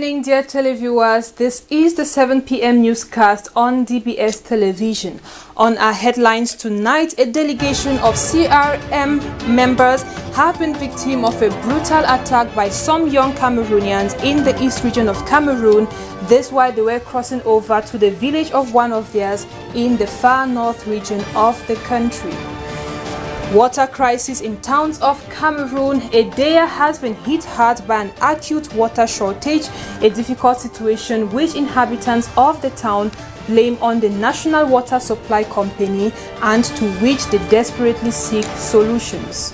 evening, dear televiewers. This is the 7 p.m. newscast on DBS television. On our headlines tonight, a delegation of CRM members have been victim of a brutal attack by some young Cameroonians in the east region of Cameroon. This while they were crossing over to the village of one of theirs in the far north region of the country. Water crisis in towns of Cameroon. Edea has been hit hard by an acute water shortage, a difficult situation which inhabitants of the town blame on the National Water Supply Company and to which they desperately seek solutions.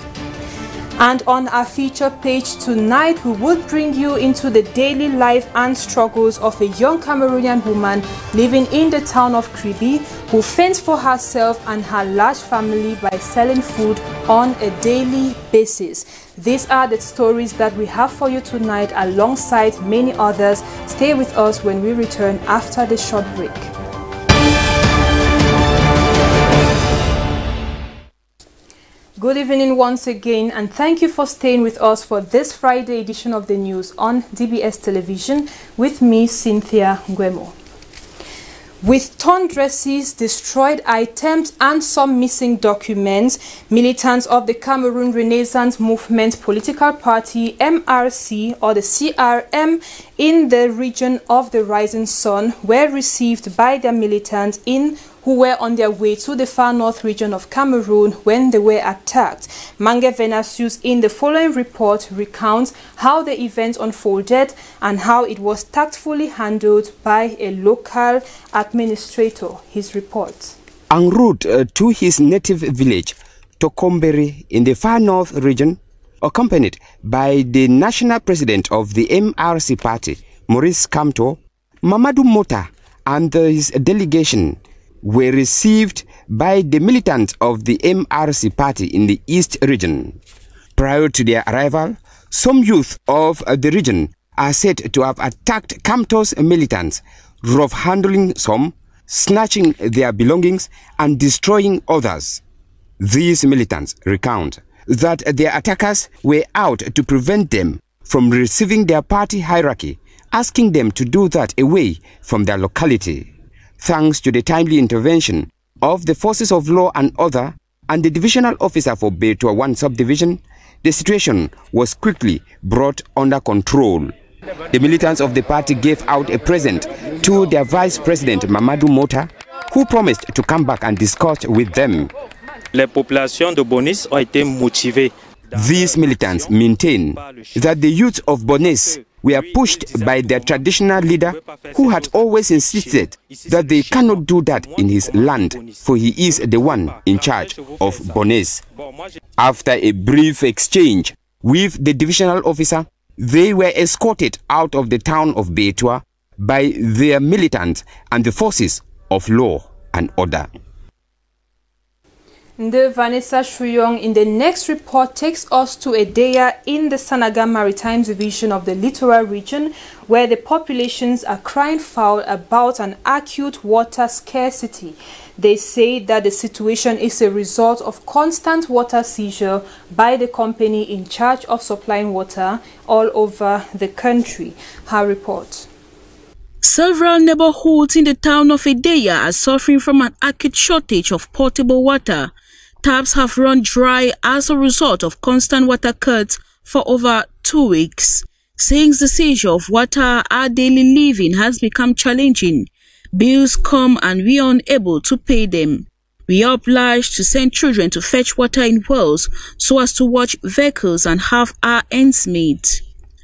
And on our feature page tonight, we will bring you into the daily life and struggles of a young Cameroonian woman living in the town of Kribi who fends for herself and her large family by selling food on a daily basis. These are the stories that we have for you tonight alongside many others. Stay with us when we return after the short break. Good evening once again, and thank you for staying with us for this Friday edition of the news on DBS television with me, Cynthia Nguemo. With torn dresses, destroyed items and some missing documents, militants of the Cameroon Renaissance Movement political party MRC or the CRM in the region of the Rising Sun were received by their militants who were on their way to the far north region of Cameroon when they were attacked. Mange Venasius in the following report recounts how the event unfolded and how it was tactfully handled by a local administrator. His report. En route to his native village, Tokomberi, in the far north region, accompanied by the national president of the MRC party, Maurice Kamto, Mamadou Mota and his delegation were received by the militants of the MRC party in the East region. Prior to their arrival, some youth of the region are said to have attacked Kamto's militants, rough handling some, snatching their belongings and destroying others. These militants recount that their attackers were out to prevent them from receiving their party hierarchy, asking them to do that away from their locality. Thanks to the timely intervention of the forces of law and the divisional officer for Betua 1 subdivision, the situation was quickly brought under control. The militants of the party gave out a present to their vice president Mamadou Mota, who promised to come back and discuss with them. Les populations de Bonis ont été motivées. These militants maintain that the youth of Bonis were pushed by their traditional leader, who had always insisted that they cannot do that in his land, for he is the one in charge of Bonis. After a brief exchange with the divisional officer, they were escorted out of the town of Betua by their militants and the forces of law and order. The Vanessa Shuyong in the next report takes us to Edea in the Sanaga Maritime Division of the Littoral region, where the populations are crying foul about an acute water scarcity. They say that the situation is a result of constant water seizure by the company in charge of supplying water all over the country. Her report. Several neighborhoods in the town of Edea are suffering from an acute shortage of potable water. Taps have run dry as a result of constant water cuts for over 2 weeks. Since the seizure of water, our daily living has become challenging. Bills come and we are unable to pay them. We are obliged to send children to fetch water in wells so as to watch vehicles and have our ends meet.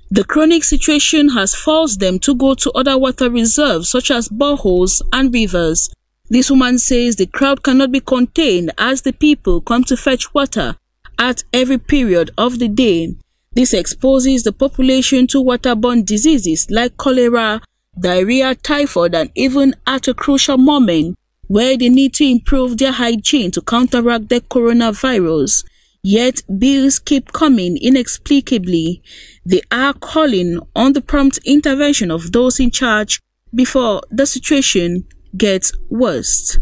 The chronic situation has forced them to go to other water reserves such as boreholes and rivers. This woman says the crowd cannot be contained as the people come to fetch water at every period of the day. This exposes the population to waterborne diseases like cholera, diarrhea, typhoid, and even at a crucial moment where they need to improve their hygiene to counteract the coronavirus. Yet bills keep coming inexplicably. They are calling on the prompt intervention of those in charge before the situation gets worse.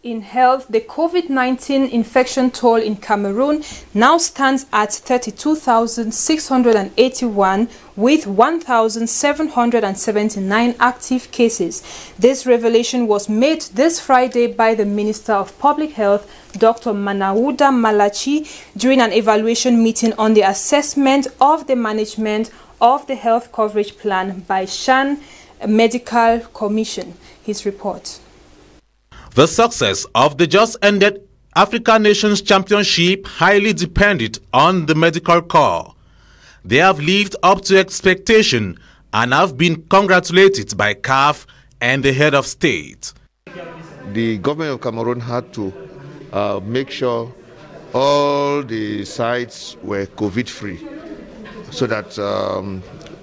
in health, the COVID-19 infection toll in Cameroon now stands at 32,681 with 1,779 active cases. This revelation was made this Friday by the Minister of Public Health, Dr. Manawuda Malachi, during an evaluation meeting on the assessment of the management of the health coverage plan by Shan Medical Commission. His report. The success of the just-ended African Nations Championship highly depended on the medical corps. They have lived up to expectation and have been congratulated by CAF and the head of state. The government of Cameroon had to make sure all the sites were COVID-free so that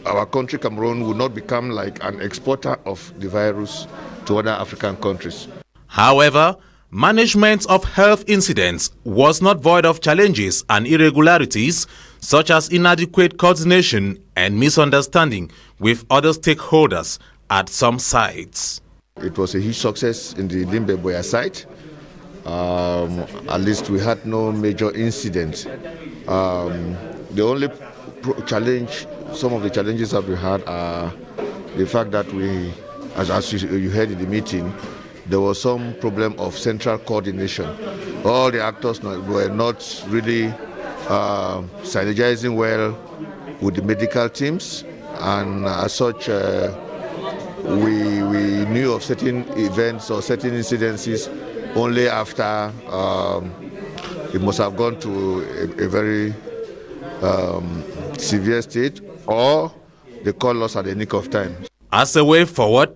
our country, Cameroon, would not become like an exporter of the virus to other African countries. However, management of health incidents was not void of challenges and irregularities, such as inadequate coordination and misunderstanding with other stakeholders at some sites. It was a huge success in the Limbe-Boya site. At least we had no major incidents. The only challenge, some of the challenges that we had are the fact that we, as you heard in the meeting, there was some problem of central coordination. All the actors were not really synergizing well with the medical teams, and as such, we knew of certain events or certain incidences only after it must have gone to a very severe state, or they call us at the nick of time. As a way forward,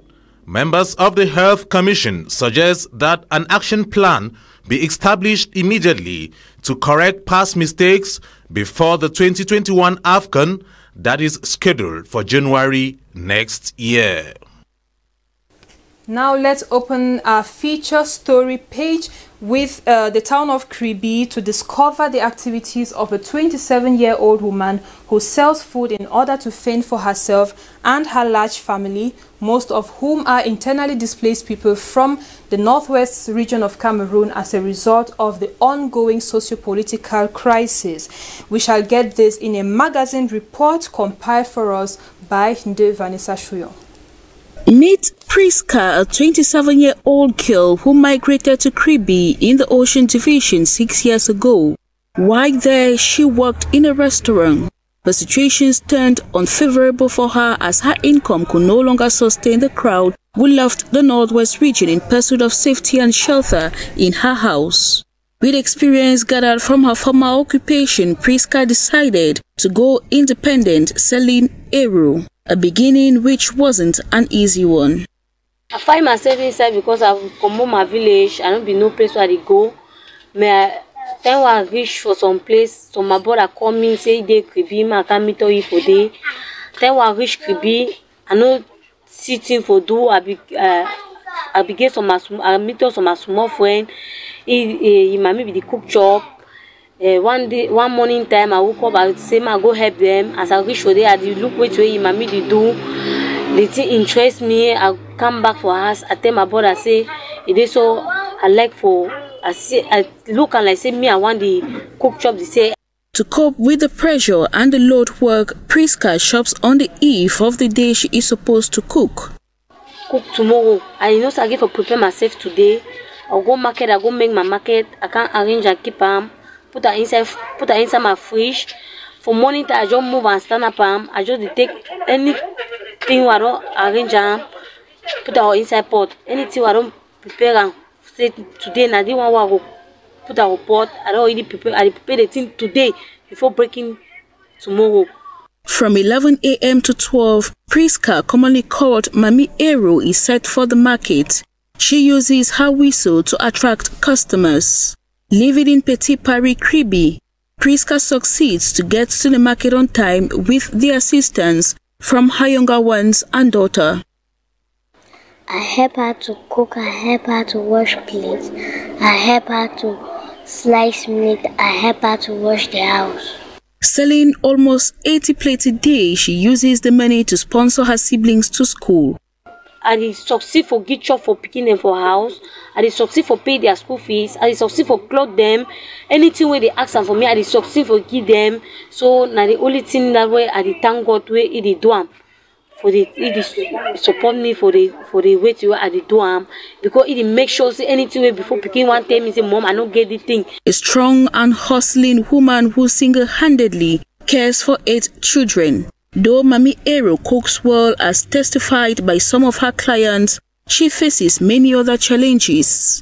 members of the Health Commission suggest that an action plan be established immediately to correct past mistakes before the 2021 AFCON that is scheduled for January next year. Now let's open our feature story page with the town of Kribi to discover the activities of a 27-year-old woman who sells food in order to fend for herself and her large family, most of whom are internally displaced people from the northwest region of Cameroon as a result of the ongoing socio-political crisis. We shall get this in a magazine report compiled for us by Nde Vanessa Shuyo. Meet Priska, a 27-year-old girl who migrated to Kribi in the Ocean Division 6 years ago. While there, she worked in a restaurant. The situation turned unfavorable for her as her income could no longer sustain the crowd who left the northwest region in pursuit of safety and shelter in her house. With experience gathered from her former occupation, Priska decided to go independent, selling Eru, a beginning which wasn't an easy one. I find myself inside because I've come from my village. I don't be no place where I go. Then when I reach for some place, so my brother call me say they Kribi, I can meet you for day. Then when I reach Kribi, I know sitting for do. I begin some I meet some small friend. He might be the cook job. One morning time, I woke up. I say, I go help them. As I reach for there, I look which way my me they do. The thing interests me. I come back for us. I tell my brother, I say, it is so. I like for. I say, I look and I say, me, I want the cook job. They say. To cope with the pressure and the load work, Priska shops on the eve of the day she is supposed to cook. Cook tomorrow. I know so I get to prepare myself today. I'll go market. I go make my market. I can arrange and keep them. Put her inside my fridge. For morning time, I just move and stand up. I just take anything I don't arrange and put her inside pot. Anything I don't prepare and say today, I didn't want to put her pot. I don't already prepare. I prepare the thing today before breaking tomorrow. From 11 a.m. to 12, Priska, commonly called Mami Eru, is set for the market. She uses her whistle to attract customers. Living in Petit Paris, Kribi, Priska succeeds to get to the market on time with the assistance from her younger ones and daughter. I help her to cook, I help her to wash plates, I help her to slice meat, I help her to wash the house. Selling almost 80 plates a day, she uses the money to sponsor her siblings to school. I dey succeed for get chop for pikin dem for house. I dey succeed for pay their school fees. I dey succeed for clothe them. Anything where they ask am for me, I dey succeed for give them. So now the only thing that way I dey thank God where He dey do am. For the He dey support me for the way to I dey do am, because He dey make sure say anything where before pikin wan tell me say mom I no get the thing. A strong and hustling woman who single-handedly cares for 8 children. Though Mami Ero cooks well, as testified by some of her clients, she faces many other challenges.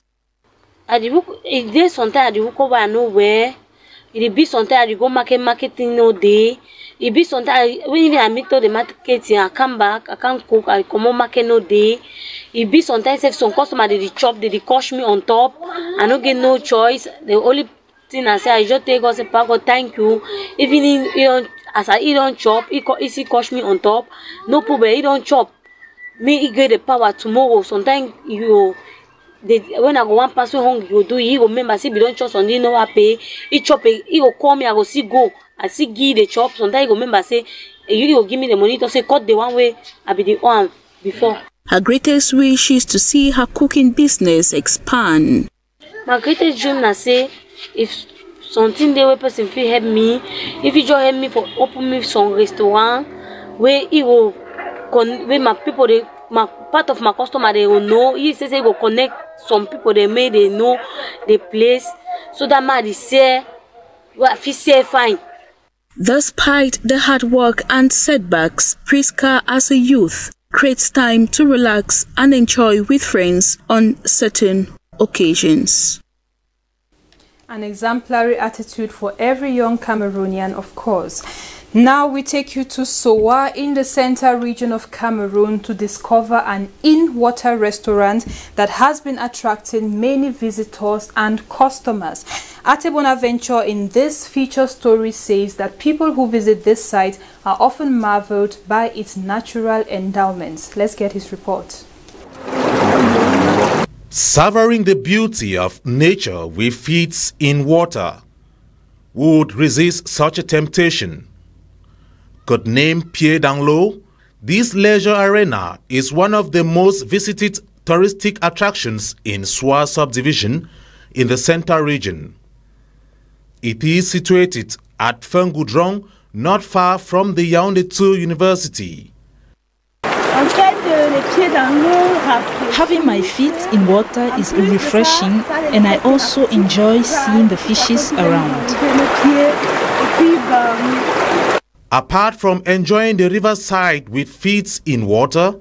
There's sometimes I dey work over and nowhere. It be sometimes I dey go marketing no day. It be sometimes when even I meet all the marketing, I come back, I can't cook, I come on market no day. It be sometimes if some customer they chop, they cost me on top. I don't get no choice. The only thing I say, I just take us a pack of thank you. Even as I eat on chop, he cost me on top. No problem, he don't chop. Me, he get the power tomorrow. Sometimes when I go one person hungry, you do he go remember see, we don't chop on no I pay. He chop he go call me, I go see go. I see give the chop. Sometimes he go remember say, you go give me the money to say cut the one way I be the one before. Her greatest wish is to see her cooking business expand. My greatest dream na say if something there where person feel help me, if you just help me for open me some restaurant where he will where my people my part of my customer they will know. He says he will connect some people they know the place so that man is say what feel say fine. Despite the hard work and setbacks, Priska as a youth creates time to relax and enjoy with friends on certain occasions. An exemplary attitude for every young Cameroonian, of course. Now we take you to Soa in the central region of Cameroon to discover an in-water restaurant that has been attracting many visitors and customers. Ate Bonaventure in this feature story says that people who visit this site are often marveled by its natural endowments. Let's get his report. Savoring the beauty of nature with feet in water. Who would resist such a temptation? Codenamed Pied d'Anglo, this leisure arena is one of the most visited touristic attractions in Soa subdivision in the central region. It is situated at Fengoudron, not far from the Yaoundé 2 University. Having my feet in water is refreshing, and I also enjoy seeing the fishes around. Apart from enjoying the riverside with feet in water,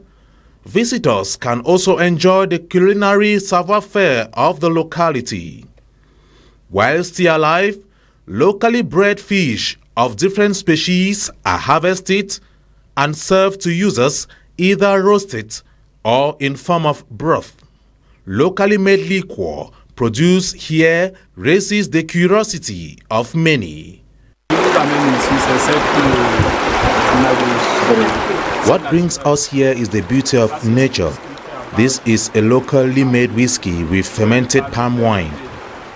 visitors can also enjoy the culinary savoir-faire of the locality. While still alive, locally bred fish of different species are harvested and served to users either roasted or in form of broth. Locally made liquor produced here raises the curiosity of many. What brings us here is the beauty of nature. This is a locally made whiskey with fermented palm wine.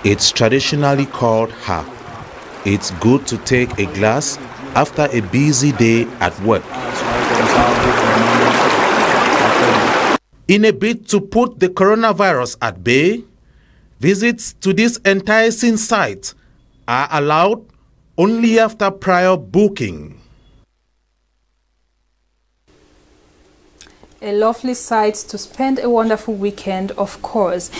It's traditionally called Ha. It's good to take a glass after a busy day at work. In a bid to put the coronavirus at bay, visits to this enticing site are allowed only after prior booking. A lovely site to spend a wonderful weekend, of course.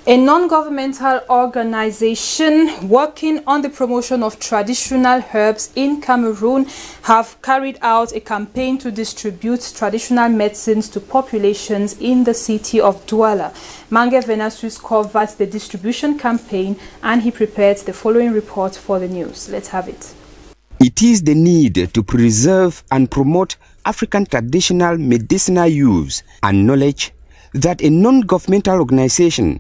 A non-governmental organization working on the promotion of traditional herbs in Cameroon have carried out a campaign to distribute traditional medicines to populations in the city of Douala. Mange Venasius covered the distribution campaign and he prepared the following report for the news. Let's have it. It is the need to preserve and promote African traditional medicinal use and knowledge that a non-governmental organization,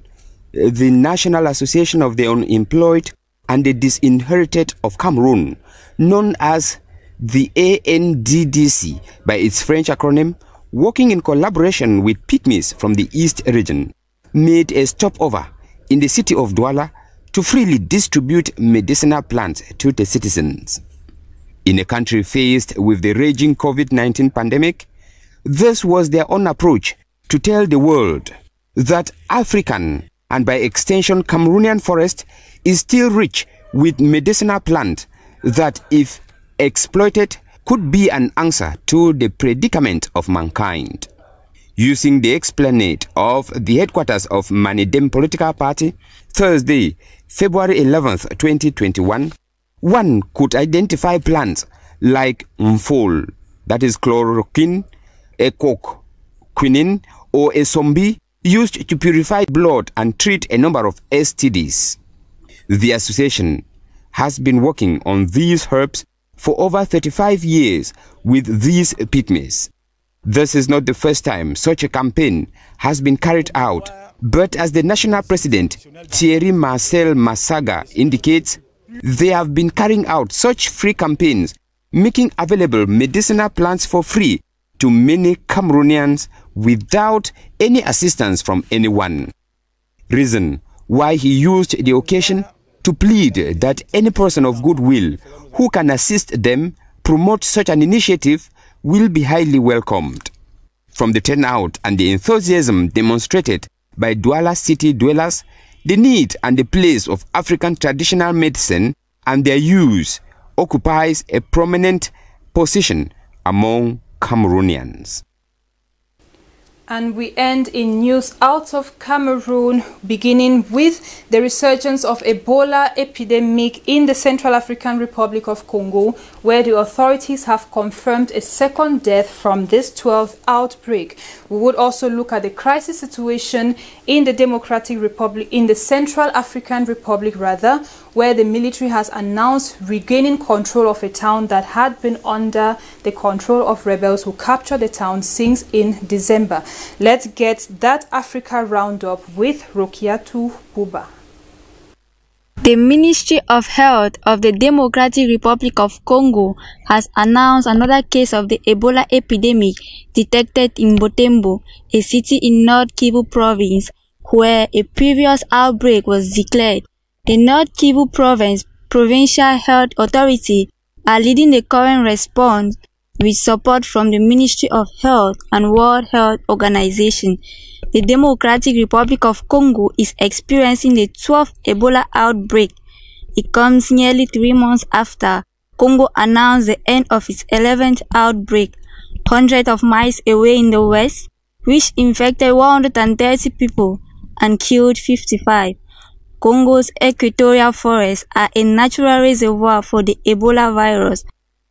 the National Association of the Unemployed and the Disinherited of Cameroon, known as the ANDDC by its French acronym, working in collaboration with pygmies from the East region, made a stopover in the city of Douala to freely distribute medicinal plants to the citizens. In a country faced with the raging COVID-19 pandemic, this was their own approach to tell the world that African, and by extension Cameroonian forest, is still rich with medicinal plants that, if exploited, could be an answer to the predicament of mankind. Using the esplanade of the headquarters of Manidem political party, Thursday, February 11th, 2021, one could identify plants like mfol, that is chloroquine, a coke, quinine, or a zombie, used to purify blood and treat a number of STDs. The association has been working on these herbs for over 35 years with these pygmies. This is not the first time such a campaign has been carried out, but as the national president Thierry Marcel Massaga indicates, they have been carrying out such free campaigns, making available medicinal plants for free to many Cameroonians without any assistance from anyone. Reason why he used the occasion to plead that any person of goodwill who can assist them promote such an initiative will be highly welcomed. From the turnout and the enthusiasm demonstrated by Douala city dwellers, the need and the place of African traditional medicine and their use occupies a prominent position among Cameroonians. And we end in news out of Cameroon, beginning with the resurgence of Ebola epidemic in the Central African Republic of Congo, where the authorities have confirmed a second death from this 12th outbreak. We would also look at the crisis situation in the Central African Republic, where the military has announced regaining control of a town that had been under the control of rebels who captured the town since in December. Let's get that Africa roundup with Rokiatu Buba. The Ministry of Health of the Democratic Republic of Congo has announced another case of the Ebola epidemic detected in Butembo, a city in North Kivu province, where a previous outbreak was declared. The North Kivu Province Provincial Health Authority are leading the current response with support from the Ministry of Health and World Health Organization. The Democratic Republic of Congo is experiencing the 12th Ebola outbreak. It comes nearly 3 months after Congo announced the end of its 11th outbreak, hundreds of miles away in the west, which infected 130 people and killed 55. Congo's equatorial forests are a natural reservoir for the Ebola virus,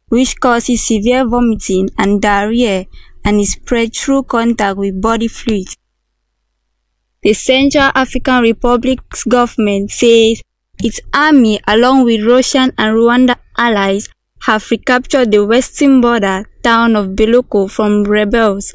which causes severe vomiting and diarrhea and is spread through contact with body fluids. The Central African Republic's government says its army, along with Russian and Rwanda allies, have recaptured the western border town of Beloko from rebels.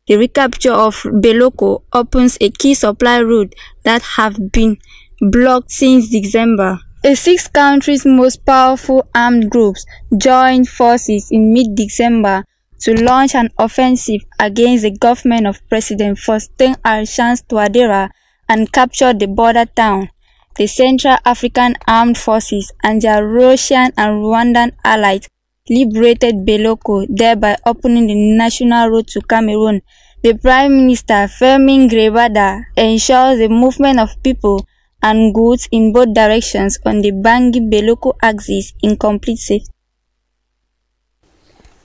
The recapture of Beloko opens a key supply route that have been blocked since December. The 6 countries' most powerful armed groups joined forces in mid-December to launch an offensive against the government of President Faustin Archange Touadéra and capture the border town. The Central African Armed Forces and their Russian and Rwandan allies liberated Beloko, thereby opening the national road to Cameroon. The Prime Minister, Firmin Grebada, ensures the movement of people and goods in both directions on the Bangui-Beloko axis in complete safety.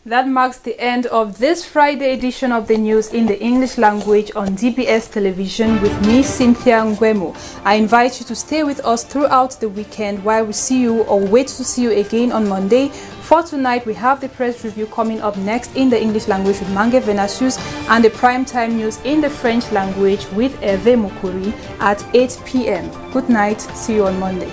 That marks the end of this Friday edition of the news in the English language on DBS television with me, Cynthia Ngwemo. I invite you to stay with us throughout the weekend while we see you or wait to see you again on Monday. For tonight, we have the press review coming up next in the English language with Mange Venasius and the primetime news in the French language with Hervé Mokuri at 8 p.m. Good night. See you on Monday.